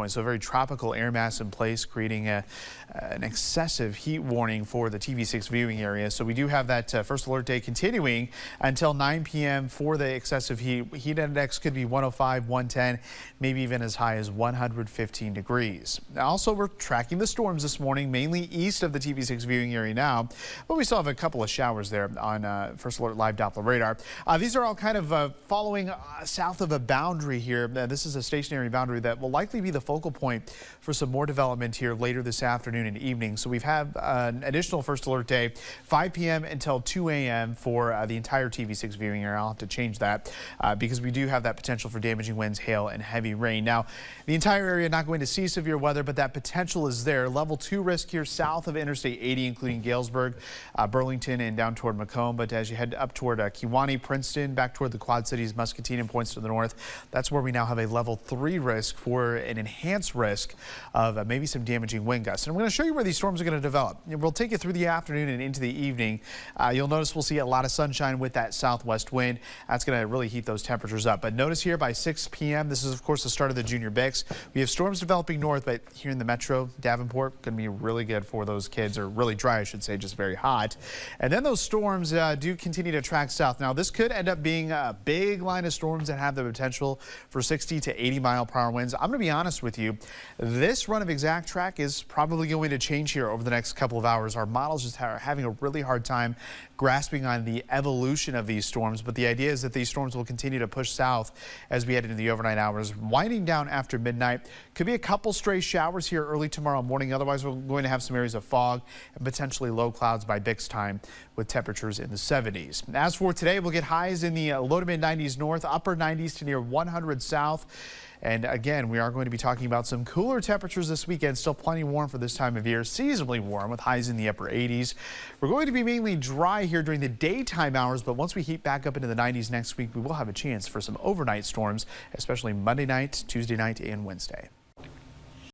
So a very tropical air mass in place, creating an excessive heat warning for the TV6 viewing area. So we do have that first alert day continuing until 9 p.m. for the excessive heat. Heat index could be 105, 110, maybe even as high as 115 degrees. Also, we're tracking the storms this morning, mainly east of the TV6 viewing area now, but we still have a couple of showers there on first alert live Doppler radar. These are all kind of following south of a boundary here. This is a stationary boundary that will likely be the focal point for some more development here later this afternoon and evening. So we've had an additional first alert day, 5 p.m. until 2 a.m. for the entire TV6 viewing area. I'll have to change that because we do have that potential for damaging winds, hail, and heavy rain. Now, the entire area not going to see severe weather, but that potential is there. Level 2 risk here south of Interstate 80, including Galesburg, Burlington, and down toward Macomb. But as you head up toward Kewanee, Princeton, back toward the Quad Cities, Muscatine, and points to the north, that's where we now have a level 3 risk for an enhanced risk of maybe some damaging wind gusts. And I'm going to show you where these storms are going to develop. We'll take you through the afternoon and into the evening. You'll notice we'll see a lot of sunshine with that southwest wind. That's going to really heat those temperatures up. But notice here by 6 p.m., this is, of course, the start of the Junior Bix. We have storms developing north, but here in the metro, Davenport, going to be really good for those kids, or really dry, I should say, just very hot. And then those storms do continue to track south. Now, this could end up being a big line of storms that have the potential for 60 to 80 mile-per-hour winds. I'm going to be honest with you. This run of exact track is probably going to change here over the next couple of hours. Our models just are having a really hard time grasping on the evolution of these storms, but the idea is that these storms will continue to push south as we head into the overnight hours. Winding down after midnight, could be a couple stray showers here early tomorrow morning. Otherwise, we're going to have some areas of fog and potentially low clouds by Bix time with temperatures in the 70s. As for today, we'll get highs in the low to mid 90s north, upper 90s to near 100 south. And again, we are going to be talking about some cooler temperatures this weekend. Still plenty warm for this time of year, seasonably warm with highs in the upper 80s. We're going to be mainly dry here during the daytime hours, but once we heat back up into the 90s next week, we will have a chance for some overnight storms, especially Monday night, Tuesday night, and Wednesday.